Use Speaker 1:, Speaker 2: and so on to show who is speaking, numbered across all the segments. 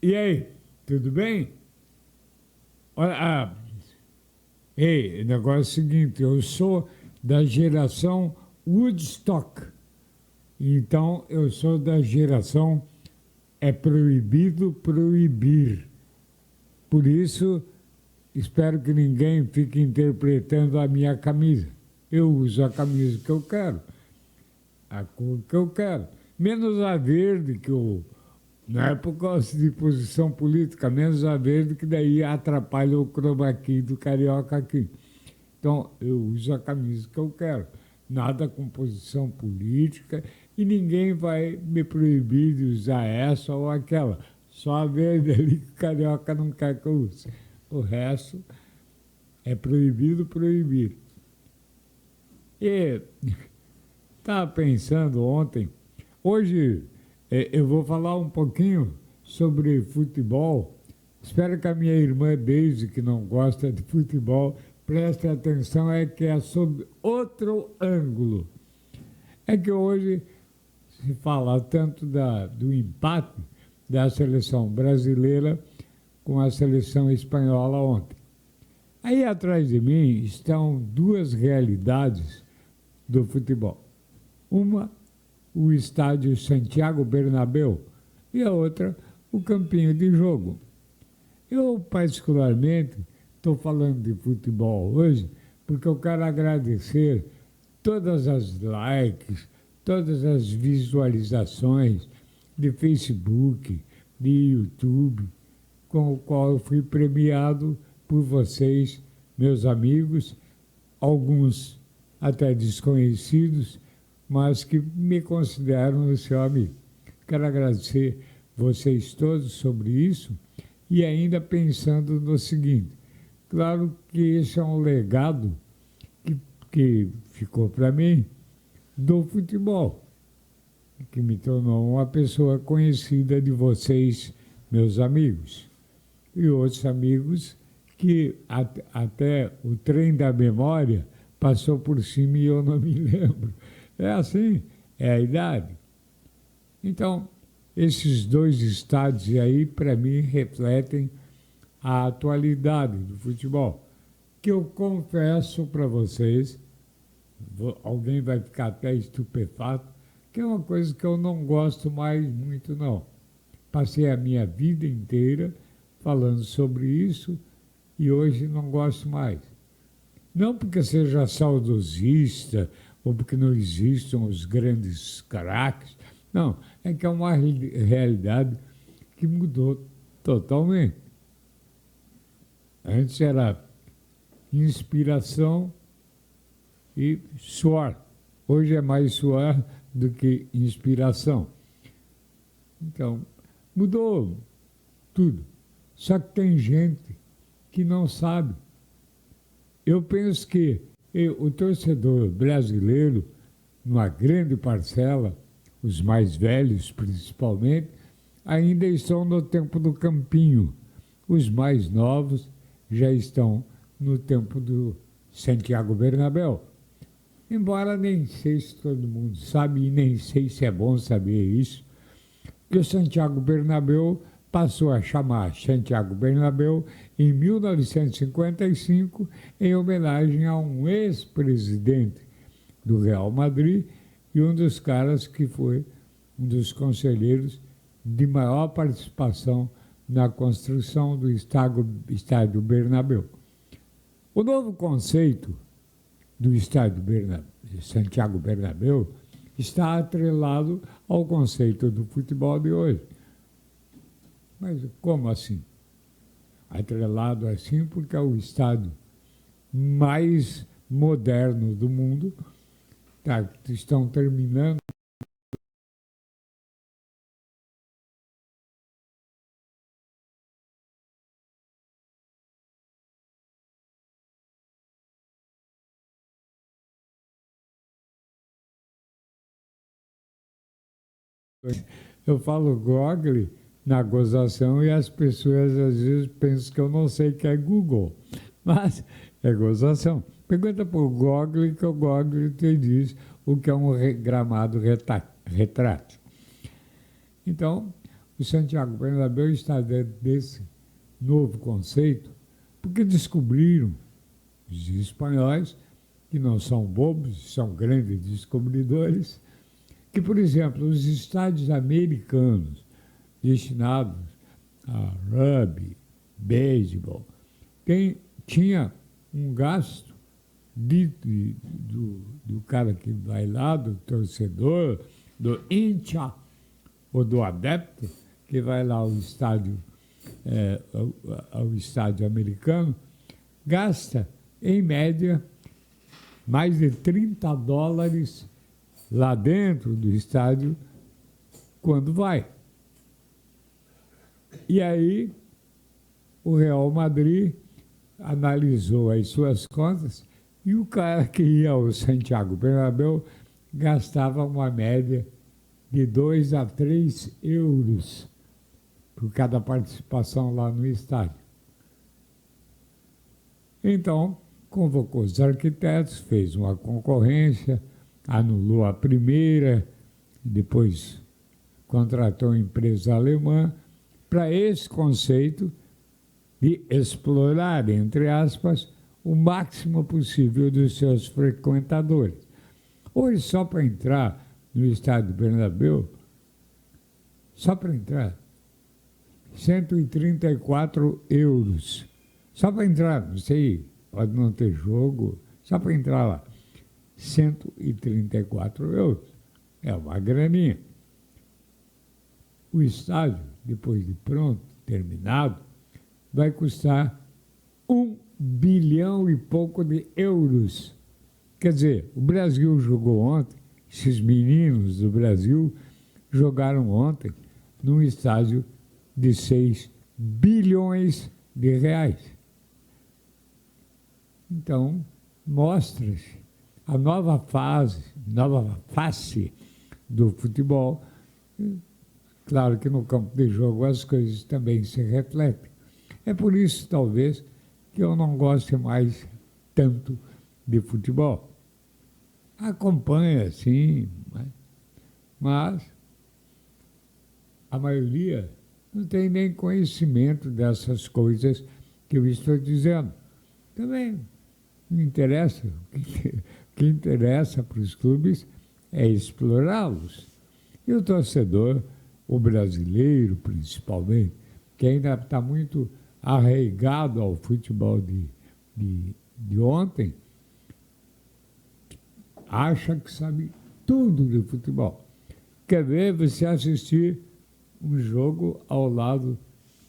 Speaker 1: E aí, tudo bem? Olha, ei, o negócio é o seguinte, eu sou da geração Woodstock, então eu sou da geração é proibido proibir. Por isso, espero que ninguém fique interpretando a minha camisa. Eu uso a camisa que eu quero, a cor que eu quero, menos a verde que eu. Não é por causa de posição política, menos a verde, que daí atrapalha o chroma key do carioca aqui. Então, eu uso a camisa que eu quero. Nada com posição política e ninguém vai me proibir de usar essa ou aquela. Só a verde ali que o carioca não quer que eu use. O resto é proibido proibir. E estava pensando ontem, hoje eu vou falar um pouquinho sobre futebol. Espero que a minha irmã Deise, que não gosta de futebol, preste atenção, é que é sobre outro ângulo. É que hoje se fala tanto do empate da seleção brasileira com a seleção espanhola ontem. Aí atrás de mim estão duas realidades do futebol. Uma, o estádio Santiago Bernabéu, e a outra, o campinho de jogo. Eu, particularmente, estou falando de futebol hoje porque eu quero agradecer todas as likes, todas as visualizações de Facebook, de YouTube, com o qual eu fui premiado por vocês, meus amigos, alguns até desconhecidos, mas que me consideram seu amigo. Quero agradecer vocês todos sobre isso e ainda pensando no seguinte: claro que esse é um legado que ficou para mim do futebol, que me tornou uma pessoa conhecida de vocês, meus amigos, e outros amigos que até o trem da memória passou por cima e eu não me lembro. É assim, é a idade. Então, esses dois estádios aí, para mim, refletem a atualidade do futebol, que eu confesso para vocês, alguém vai ficar até estupefato, que é uma coisa que eu não gosto mais muito, não. Passei a minha vida inteira falando sobre isso e hoje não gosto mais. Não porque seja saudosista ou porque não existam os grandes craques, não, é que é uma realidade que mudou totalmente. Antes era inspiração e suor. Hoje é mais suor do que inspiração. Então, mudou tudo. Só que tem gente que não sabe. Eu penso que o torcedor brasileiro, numa grande parcela, os mais velhos principalmente, ainda estão no tempo do campinho. Os mais novos já estão no tempo do Santiago Bernabéu. Embora nem sei se todo mundo sabe, e nem sei se é bom saber isso, que o Santiago Bernabéu passou a chamar Santiago Bernabéu em 1955, em homenagem a um ex-presidente do Real Madrid e um dos caras que foi um dos conselheiros de maior participação na construção do estádio Bernabéu. O novo conceito do estádio Santiago Bernabéu está atrelado ao conceito do futebol de hoje. Mas como assim? Atrelado assim porque é o estádio mais moderno do mundo. Estão terminando. Eu falo Google na gozação e as pessoas às vezes pensam que eu não sei o que é Google, mas é gozação. Pergunta para o Google que o Google te diz o que é um gramado retrátil. Então, o Santiago Bernabéu está dentro desse novo conceito, porque descobriram, os espanhóis, que não são bobos, são grandes descobridores, que, por exemplo, os estádios americanos destinados a rugby, beisebol, tinha um gasto do cara que vai lá, do torcedor, do hincha ou do adepto, que vai lá ao estádio, ao estádio americano, gasta, em média, mais de $30 lá dentro do estádio quando vai. E aí, o Real Madrid analisou as suas contas e o cara que ia ao Santiago Bernabéu gastava uma média de 2 a 3 euros por cada participação lá no estádio. Então, convocou os arquitetos, fez uma concorrência, anulou a primeira, depois contratou uma empresa alemã para esse conceito de explorar, entre aspas, o máximo possível dos seus frequentadores. Hoje, só para entrar no estádio Bernabéu, só para entrar, 134 euros. Só para entrar, não sei, pode não ter jogo, só para entrar lá, 134 euros. É uma graninha. O estádio, depois de pronto, terminado, vai custar 1 bilhão e pouco de euros. Quer dizer, o Brasil jogou ontem, esses meninos do Brasil jogaram ontem num estádio de 6 bilhões de reais. Então, mostra-se a nova face do futebol. Claro que no campo de jogo as coisas também se refletem. É por isso, talvez, que eu não goste mais tanto de futebol. Acompanha, sim, mas a maioria não tem nem conhecimento dessas coisas que eu estou dizendo. Também não interessa. O que interessa para os clubes é explorá-los. E o torcedor, o brasileiro principalmente, que ainda está muito arraigado ao futebol de ontem, acha que sabe tudo de futebol. Quer ver você assistir um jogo ao lado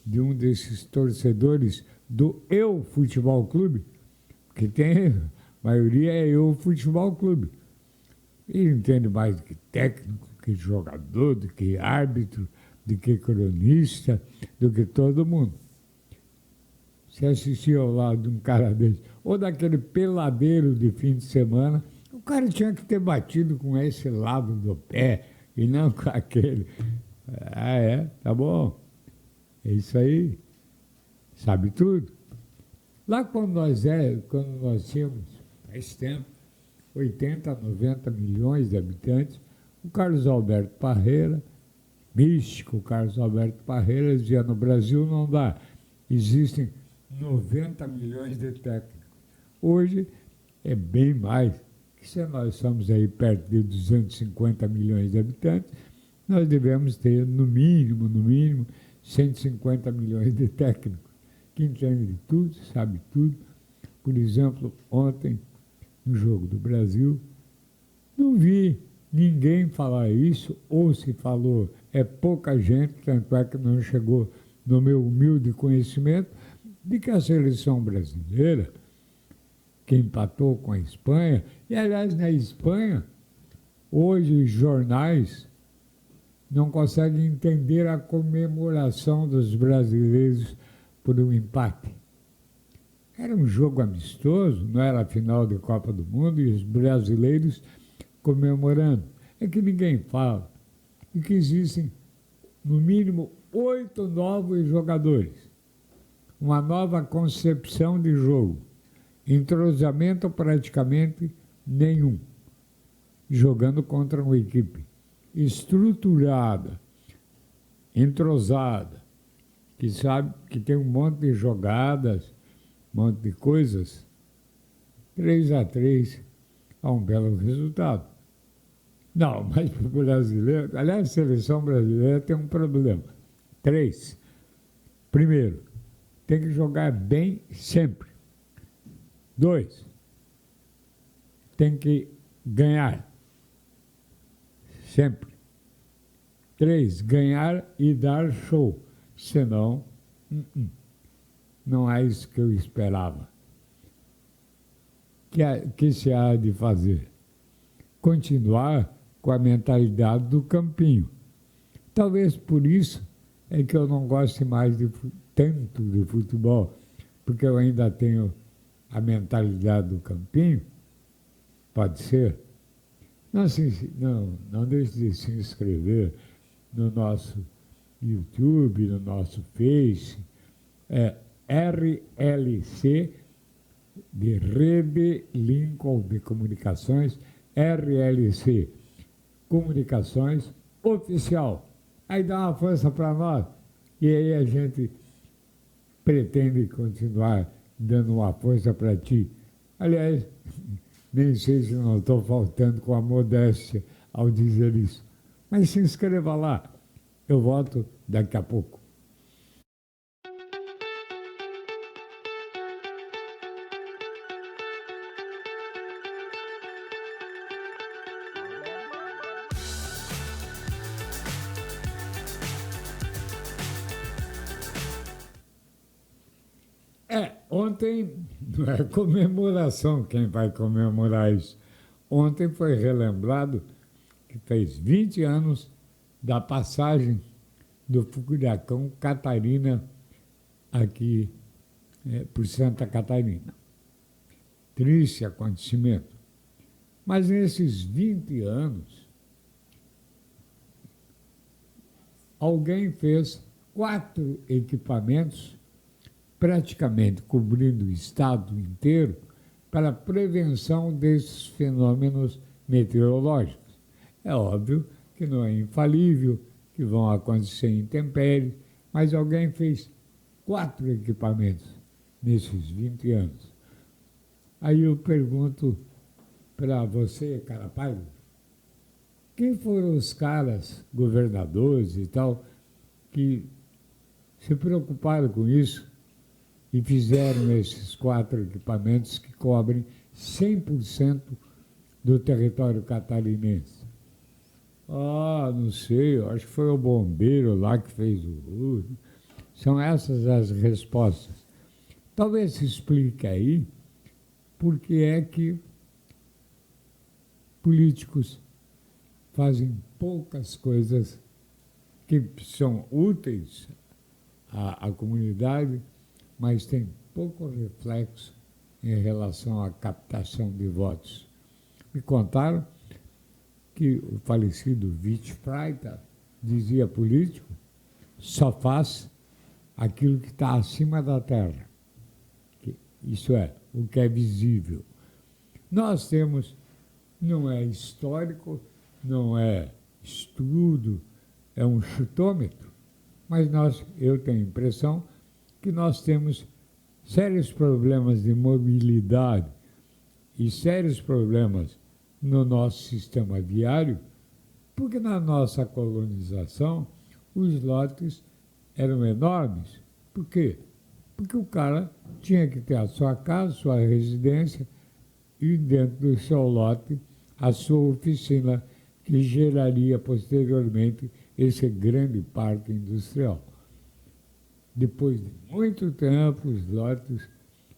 Speaker 1: de um desses torcedores do Eu Futebol Clube, que tem, a maioria é Eu Futebol Clube. Ele entende mais do que técnico, do que jogador, do que árbitro, do que cronista, do que todo mundo. Se assistir ao lado de um cara desse, ou daquele peladeiro de fim de semana, o cara tinha que ter batido com esse lado do pé e não com aquele. Ah, tá bom. É isso aí. Sabe tudo. Lá quando nós tínhamos, faz tempo, 80, 90 milhões de habitantes, o Carlos Alberto Parreira, místico Carlos Alberto Parreira, dizia: no Brasil não dá, existem 90 milhões de técnicos. Hoje é bem mais, que se nós somos aí perto de 250 milhões de habitantes, nós devemos ter, no mínimo, 150 milhões de técnicos, que entendem de tudo, sabe tudo. Por exemplo, ontem, no jogo do Brasil, não vi ninguém falar isso, ou se falou, é pouca gente, tanto é que não chegou no meu humilde conhecimento, de que a seleção brasileira, que empatou com a Espanha, e aliás, na Espanha, hoje os jornais não conseguem entender a comemoração dos brasileiros por um empate. Era um jogo amistoso, não era a final de Copa do Mundo, e os brasileiros comemorando. É que ninguém fala e que existem, no mínimo, 8 novos jogadores. Uma nova concepção de jogo. Entrosamento praticamente nenhum. Jogando contra uma equipe estruturada entrosada, que sabe que tem um monte de jogadas, um monte de coisas. 3-3 é um belo resultado. Não, mas para o brasileiro, aliás, a seleção brasileira tem um problema. 3. Primeiro, tem que jogar bem sempre. 2, tem que ganhar sempre. 3, ganhar e dar show. Senão, não é isso que eu esperava. Que se há de fazer? Continuar com a mentalidade do campinho. Talvez por isso é que eu não goste mais tanto de futebol, porque eu ainda tenho a mentalidade do campinho. Pode ser? Não deixe de se inscrever no nosso YouTube, no nosso Face, RLC, de Rede Lincoln de Comunicações, RLC Comunicações Oficial. Aí dá uma força para nós. E aí a gente pretende continuar dando uma força para ti. Aliás, nem sei se não estou faltando com a modéstia ao dizer isso. Mas se inscreva lá. Eu volto daqui a pouco. Ontem não é comemoração quem vai comemorar isso. Ontem foi relembrado que fez 20 anos da passagem do furacão Catarina aqui por Santa Catarina. Triste acontecimento. Mas nesses 20 anos, alguém fez 4 equipamentos praticamente cobrindo o estado inteiro para a prevenção desses fenômenos meteorológicos. É óbvio que não é infalível, que vão acontecer intempéries, mas alguém fez 4 equipamentos nesses 20 anos. Aí eu pergunto para você, Carapaz, quem foram os caras, governadores e tal, que se preocuparam com isso e fizeram esses 4 equipamentos que cobrem 100% do território catarinense? Não sei, eu acho que foi o bombeiro lá que fez o uso. São essas as respostas. Talvez se explique aí por que é que políticos fazem poucas coisas que são úteis à comunidade, mas tem pouco reflexo em relação à captação de votos. Me contaram que o falecido Vich Freitag dizia político só faz aquilo que está acima da terra. Isso é, o que é visível. Nós temos, não é histórico, não é estudo, é um chutômetro, mas eu tenho a impressão que nós temos sérios problemas de mobilidade e sérios problemas no nosso sistema viário, porque na nossa colonização os lotes eram enormes. Por quê? Porque o cara tinha que ter a sua casa, sua residência e dentro do seu lote a sua oficina, que geraria posteriormente esse grande parque industrial. Depois de muito tempo, os lotes,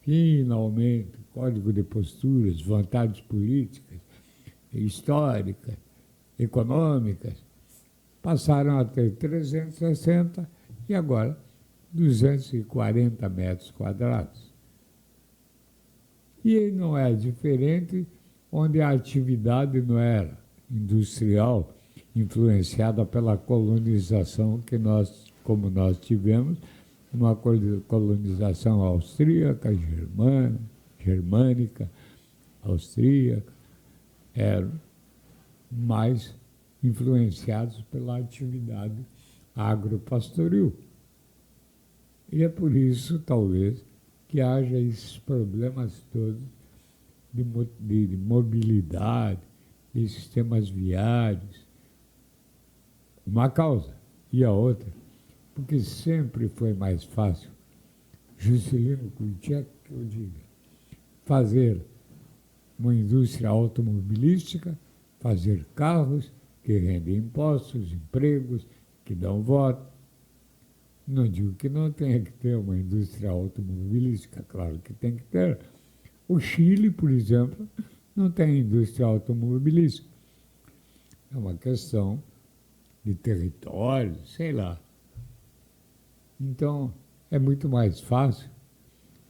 Speaker 1: finalmente, código de posturas, vontades políticas, históricas, econômicas, passaram a ter 360 e agora 240 metros quadrados. E não é diferente onde a atividade não era industrial, influenciada pela colonização que como nós tivemos, uma colonização austríaca, germânica, austríaca, eram mais influenciados pela atividade agropastoril. E é por isso, talvez, que haja esses problemas todos de mobilidade, de sistemas viários. Uma causa. E a outra, porque sempre foi mais fácil, Juscelino Kubitschek, que eu diga, fazer uma indústria automobilística, fazer carros que rendem impostos, empregos, que dão voto. Não digo que não tenha que ter uma indústria automobilística, claro que tem que ter. O Chile, por exemplo, não tem indústria automobilística. É uma questão de território, sei lá. Então, é muito mais fácil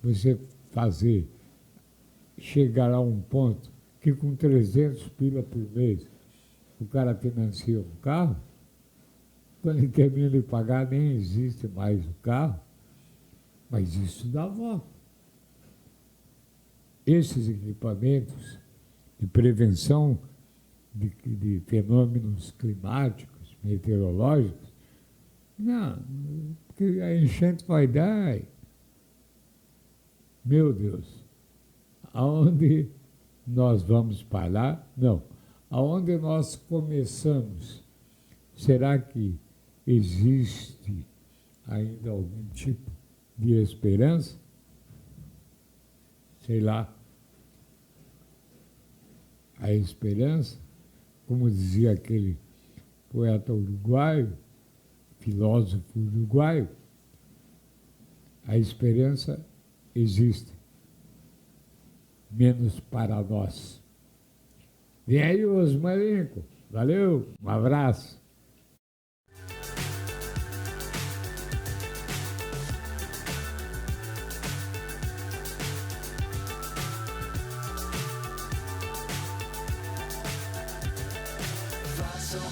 Speaker 1: você chegar a um ponto que com 300 pila por mês o cara financia um carro, quando ele termina de pagar nem existe mais o carro, mas isso dá voto. Esses equipamentos de prevenção de fenômenos climáticos, meteorológicos, não, porque a enchente vai dar. Meu Deus, aonde nós vamos parar? Não, aonde nós começamos? Será que existe ainda algum tipo de esperança? Sei lá. A esperança, como dizia aquele poeta uruguaio, filósofo uruguaio, a esperança existe, menos para nós. Vem aí, Osmarenco. Valeu, um abraço.